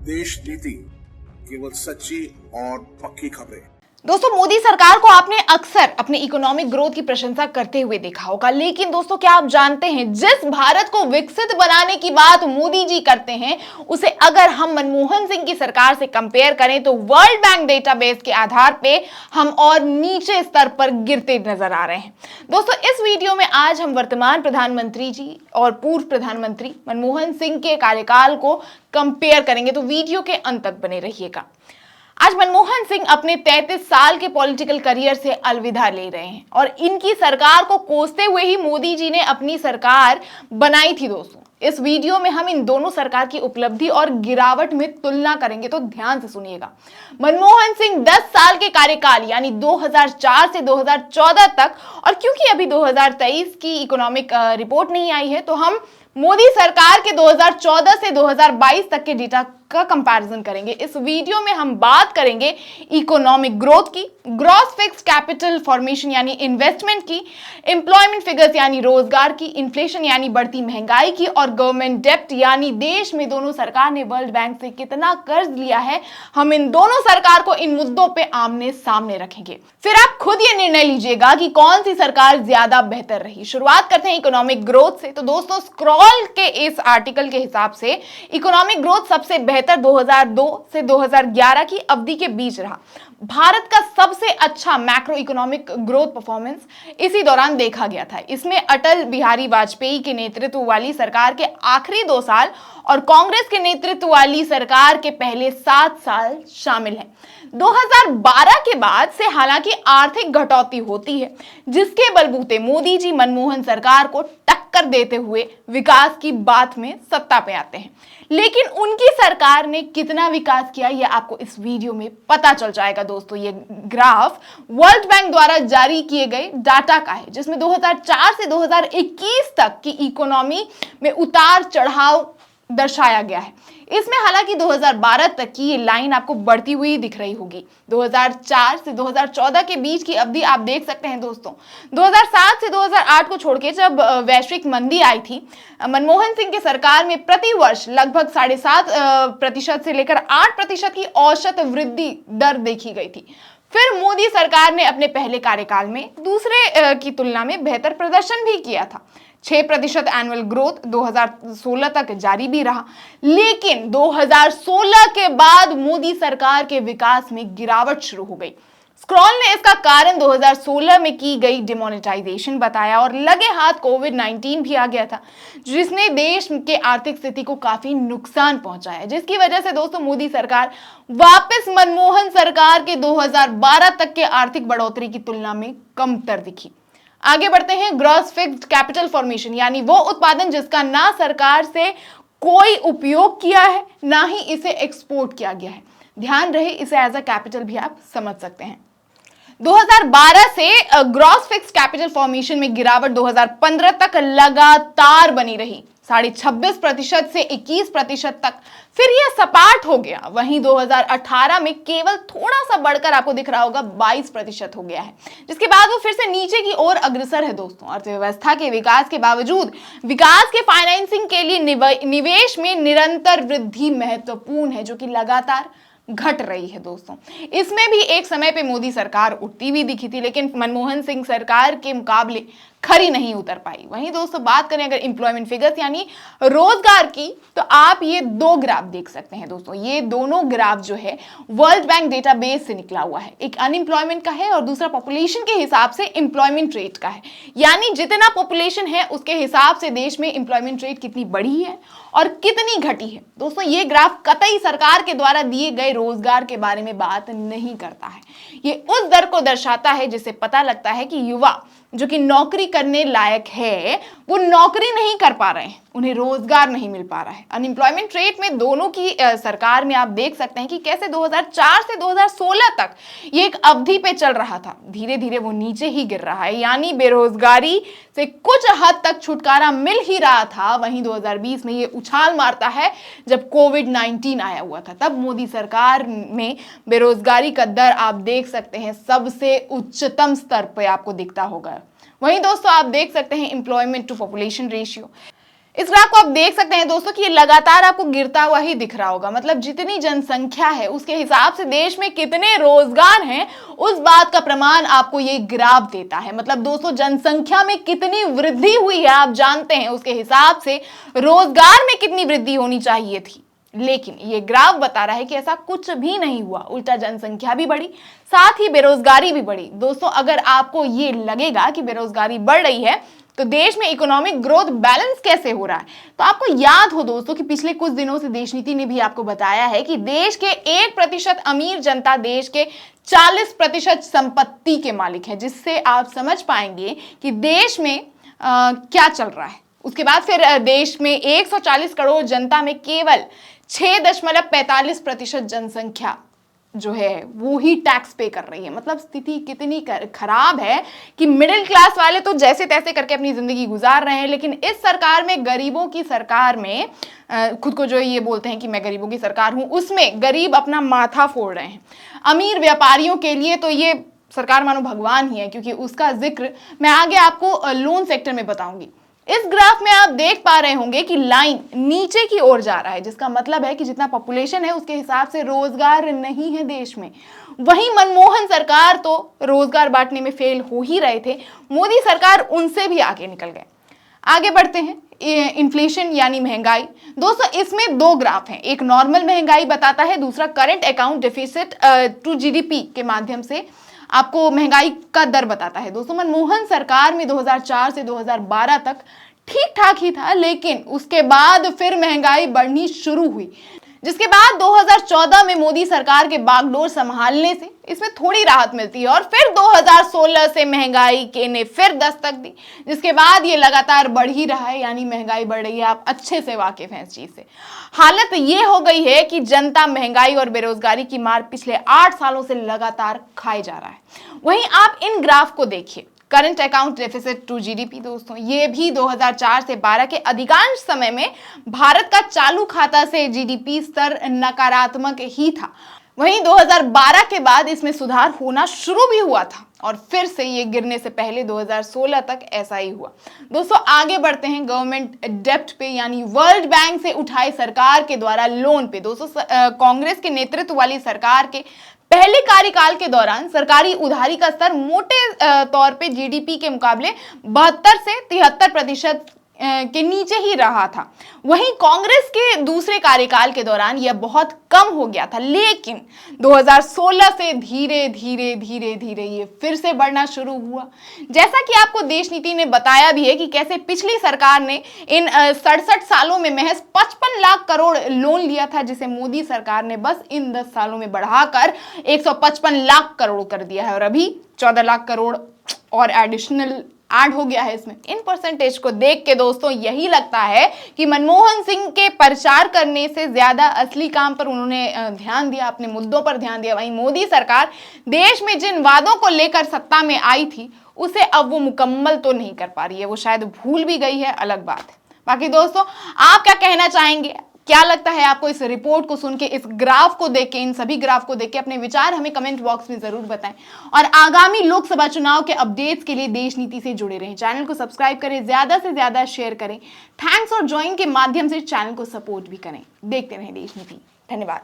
देश नीति केवल सच्ची और पक्की खबरें। दोस्तों, मोदी सरकार को आपने अक्सर अपने इकोनॉमिक ग्रोथ की प्रशंसा करते हुए देखा होगा, लेकिन दोस्तों क्या आप जानते हैं जिस भारत को विकसित बनाने की बात मोदी जी करते हैं उसे अगर हम मनमोहन सिंह की सरकार से कंपेयर करें तो वर्ल्ड बैंक डेटाबेस के आधार पे हम और नीचे स्तर पर गिरते नजर आ रहे हैं। दोस्तों, इस वीडियो में आज हम वर्तमान प्रधानमंत्री जी और पूर्व प्रधानमंत्री मनमोहन सिंह के कार्यकाल को कंपेयर करेंगे, तो वीडियो के अंत तक बने रहिएगा। आज मनमोहन सिंह अपने 33 साल के पॉलिटिकल करियर से अलविदा ले रहे हैं और इनकी सरकार को कोसते हुए ही मोदी जी ने अपनी सरकार बनाई थी। दोस्तों, इस वीडियो में हम इन दोनों सरकार की उपलब्धि और गिरावट में तुलना करेंगे, तो ध्यान से सुनिएगा। मनमोहन सिंह 10 साल के कार्यकाल यानी 2004 से 2014 तक, और क्योंकि अभी 2023 की इकोनॉमिक रिपोर्ट नहीं आई है तो हम मोदी सरकार के 2014 से 2022 तक के डेटा का कंपैरिजन करेंगे। इस वीडियो में हम बात करेंगे इकोनॉमिक ग्रोथ की, ग्रॉस फिक्स्ड कैपिटल फॉर्मेशन यानी इन्वेस्टमेंट की, एम्प्लॉयमेंट फिगर्स यानी रोजगार की, इन्फ्लेशन यानी बढ़ती महंगाई की, और गवर्नमेंट डेब्ट यानी देश में दोनों सरकार ने वर्ल्ड बैंक से कितना कर्ज लिया है। हम इन दोनों सरकार को इन मुद्दों पे आमने सामने रखेंगे, फिर आप खुद ये निर्णय लीजिएगा कि कौन सी सरकार ज्यादा बेहतर रही। शुरुआत करते हैं इकोनॉमिक ग्रोथ से। तो दोस्तों, स्क्रॉल के इस आर्टिकल के हिसाब से इकोनॉमिक ग्रोथ सबसे बेहतर 2002 से 2011 की अवधि के बीच रहा। भारत का सबसे अच्छा मैक्रो इकोनॉमिक ग्रोथ परफॉर्मेंस इसी दौरान देखा गया था। इसमें अटल बिहारी वाजपेयी के नेतृत्व वाली सरकार के आखिरी 2 साल और कांग्रेस के नेतृत्व वाली सरकार के पहले 7 साल शामिल हैं। 2012 के बाद से हालांकि आर्थिक घटौती होती है, जिसके बलबूते मोदी जी मनमोहन सरकार को टक्कर देते हुए विकास की बात में सत्ता पे आते हैं। लेकिन उनकी सरकार ने कितना विकास किया यह आपको इस वीडियो में पता चल जाएगा। दोस्तों, ये ग्राफ वर्ल्ड बैंक द्वारा जारी किए गए डाटा का है, जिसमें 2004 से 2021 तक की इकोनॉमी में उतार चढ़ाव दर्शाया गया है। इसमें हालांकि 2012 तक की ये लाइन आपको बढ़ती हुई दिख रही होगी। 2004 से 2014 के बीच की अवधि आप देख सकते हैं। दोस्तों, 2007 से 2008 को छोड़ के जब वैश्विक मंदी आई थी, मनमोहन सिंह की सरकार में प्रति वर्ष लगभग 7.5% से लेकर 8% की औसत वृद्धि दर देखी गई थी। फिर मोदी सरकार ने अपने पहले कार्यकाल में दूसरे की तुलना में बेहतर प्रदर्शन भी किया था। 6% एनुअल ग्रोथ 2016 तक जारी भी रहा, लेकिन 2016 के बाद मोदी सरकार के विकास में गिरावट शुरू हो गई। स्क्रॉल ने इसका कारण 2016 में की गई डिमोनेटाइजेशन बताया और लगे हाथ कोविड-19 भी आ गया था, जिसने देश के आर्थिक स्थिति को काफी नुकसान पहुंचाया, जिसकी वजह से दोस्तों मोदी सरकार वापस मनमोहन सरकार के 2012 तक के आर्थिक बढ़ोतरी की तुलना में कमतर दिखी। आगे बढ़ते हैं। ग्रॉस फिक्स्ड कैपिटल फॉर्मेशन यानी वो उत्पादन जिसका ना सरकार से कोई उपयोग किया है ना ही इसे एक्सपोर्ट किया गया है। ध्यान रहे, इसे एज अ कैपिटल भी आप समझ सकते हैं। 2012 से ग्रॉस फिक्स्ड कैपिटल फॉर्मेशन में गिरावट 2015 तक लगातार बनी रही, 26.5% से 21% तक। फिर यह सपाट हो गया। वहीं 2018 में केवल थोड़ा सा बढ़कर आपको दिख रहा होगा 22% हो गया है, जिसके बाद वो फिर से नीचे की ओर अग्रसर है। दोस्तों, अर्थव्यवस्था के विकास के बावजूद विकास के फाइनेंसिंग के लिए निवेश में निरंतर वृद्धि महत्वपूर्ण है, जो कि लगातार घट रही है। दोस्तों, इसमें भी एक समय पे मोदी सरकार उठती भी दिखी थी, लेकिन मनमोहन सिंह सरकार के मुकाबले खरी नहीं उतर पाई। वहीं दोस्तों, बात करें अगर एम्प्लॉयमेंट फिगर्स यानी रोजगार की, तो आप ये 2 ग्राफ देख सकते हैं। दोस्तों, ये दोनों ग्राफ जो है वर्ल्ड बैंक डेटाबेस से निकला हुआ है। एक अनएम्प्लॉयमेंट का है और दूसरा पॉपुलेशन के हिसाब से एम्प्लॉयमेंट रेट का है, यानी जितना पॉपुलेशन है उसके हिसाब से देश में एम्प्लॉयमेंट रेट कितनी बढ़ी है और कितनी घटी है। दोस्तों, ये ग्राफ कतई सरकार के द्वारा दिए गए रोजगार के बारे में बात नहीं करता है। ये उस दर को दर्शाता है जिससे पता लगता है कि युवा जो कि नौकरी करने लायक है वो नौकरी नहीं कर पा रहे हैं, उन्हें रोजगार नहीं मिल पा रहा है। अनएम्प्लॉयमेंट रेट में दोनों की सरकार में आप देख सकते हैं कि कैसे 2004 से 2016 तक ये एक अवधि पे चल रहा था, धीरे धीरे वो नीचे ही गिर रहा है, यानी बेरोजगारी से कुछ हद तक छुटकारा मिल ही रहा था। वहीं 2020 में ये उछाल मारता है जब कोविड-19 आया हुआ था। तब मोदी सरकार में बेरोजगारी का दर आप देख सकते हैं सबसे उच्चतम स्तर पर आपको दिखता होगा। वहीं दोस्तों, आप देख सकते हैं एम्प्लॉयमेंट टू पॉपुलेशन रेशियो। इस ग्राफ को आप देख सकते हैं दोस्तों कि ये लगातार आपको गिरता हुआ ही दिख रहा होगा। मतलब जितनी जनसंख्या है उसके हिसाब से देश में कितने रोजगार हैं उस बात का प्रमाण आपको ये ग्राफ देता है। मतलब दोस्तों जनसंख्या में कितनी वृद्धि हुई है आप जानते हैं, उसके हिसाब से रोजगार में कितनी वृद्धि होनी चाहिए थी। लेकिन ये ग्राफ बता रहा है कि ऐसा कुछ भी नहीं हुआ, उल्टा जनसंख्या भी बढ़ी, साथ ही बेरोजगारी भी बढ़ी। दोस्तों अगर आपको ये लगेगा कि बेरोजगारी बढ़ रही है तो देश में इकोनॉमिक ग्रोथ बैलेंस कैसे हो रहा है, तो आपको याद हो दोस्तों कि पिछले कुछ दिनों से देश नीति ने भी आपको बताया है कि देश के 1% अमीर जनता देश के 40% संपत्ति के मालिक है, जिससे आप समझ पाएंगे कि देश में क्या चल रहा है। उसके बाद फिर देश में 140 करोड़ जनता में केवल 6.45% जनसंख्या जो है वो ही टैक्स पे कर रही है। मतलब स्थिति कितनी खराब है कि मिडिल क्लास वाले तो जैसे तैसे करके अपनी जिंदगी गुजार रहे हैं, लेकिन इस सरकार में, गरीबों की सरकार में, खुद को जो ये बोलते हैं कि मैं गरीबों की सरकार हूं, उसमें गरीब अपना माथा फोड़ रहे हैं। अमीर व्यापारियों के लिए तो ये सरकार मानो भगवान ही है, क्योंकि उसका जिक्र मैं आगे आपको लोन सेक्टर में बताऊंगी। इस ग्राफ में आप देख पा रहे होंगे कि लाइन नीचे की ओर जा रहा है, जिसका मतलब है कि जितना पॉपुलेशन है उसके हिसाब से रोजगार नहीं है देश में। वहीं मनमोहन सरकार तो रोजगार बांटने में फेल हो ही रहे थे, मोदी सरकार उनसे भी आगे निकल गए। आगे बढ़ते हैं, इन्फ्लेशन यानी महंगाई। दोस्तों इसमें दो ग्राफ हैं, एक नॉर्मल महंगाई बताता है, दूसरा current account deficit to GDP के माध्यम से आपको महंगाई का दर बताता है। दोस्तों मनमोहन सरकार में 2004 से 2012 तक ठीक ठाक ही था, लेकिन उसके बाद फिर महंगाई बढ़नी शुरू हुई, जिसके बाद 2014 में मोदी सरकार के बागडोर संभालने से इसमें थोड़ी राहत मिलती है और फिर 2016 से महंगाई के ने फिर दस्तक दी, जिसके बाद ये लगातार बढ़ ही रहा है, यानी महंगाई बढ़ रही है। आप अच्छे से वाकिफ हैं इस चीज से। हालत ये हो गई है कि जनता महंगाई और बेरोजगारी की मार पिछले 8 सालों से लगातार खाए जा रहा है। वहीं आप इन ग्राफ को देखिए, current account deficit to GDP, दोस्तों ये भी 2004 से 12 के अधिकांश समय में भारत का चालू खाता से जीडीपी स्तर नकारात्मक ही था। वहीं 2012 के बाद इसमें सुधार होना शुरू भी हुआ था और फिर से ये गिरने से पहले 2016 तक ऐसा ही हुआ। दोस्तों आगे बढ़ते हैं गवर्नमेंट डेब्ट पे, यानी वर्ल्ड बैंक से उठाए सरकार के द्वारा लोन पे। दोस्तों कांग्रेस के नेतृत्व वाली सरकार के पहले कार्यकाल के दौरान सरकारी उधारी का स्तर मोटे तौर पे जीडीपी के मुकाबले 72 से 73% के नीचे ही रहा था। वहीं कांग्रेस के दूसरे कार्यकाल के दौरान यह बहुत कम हो गया था, लेकिन 2016 से धीरे धीरे ये फिर से बढ़ना शुरू हुआ। जैसा कि आपको देश नीति ने बताया भी है कि कैसे पिछली सरकार ने इन 67 सालों में महज 55 लाख करोड़ लोन लिया था, जिसे मोदी सरकार ने बस इन 10 सालों में बढ़ाकर 155 लाख करोड़ कर दिया है और अभी 14 लाख करोड़ और एडिशनल ऐड हो गया है इसमें। इन परसेंटेज को देख के दोस्तों यही लगता है कि मनमोहन सिंह के प्रचार करने से ज्यादा असली काम पर उन्होंने ध्यान दिया, अपने मुद्दों पर ध्यान दिया। वहीं मोदी सरकार देश में जिन वादों को लेकर सत्ता में आई थी उसे अब वो मुकम्मल तो नहीं कर पा रही है, वो शायद भूल भी गई है, अलग बात है। बाकी दोस्तों आप क्या कहना चाहेंगे, क्या लगता है आपको इस रिपोर्ट को सुन के, इस ग्राफ को देख के, इन सभी ग्राफ को देख के अपने विचार हमें कमेंट बॉक्स में जरूर बताएं। और आगामी लोकसभा चुनाव के अपडेट्स के लिए देश नीति से जुड़े रहें। चैनल को सब्सक्राइब करें, ज्यादा से ज्यादा शेयर करें, थैंक्स और ज्वाइन के माध्यम से चैनल को सपोर्ट भी करें। देखते रहें देश नीति। धन्यवाद।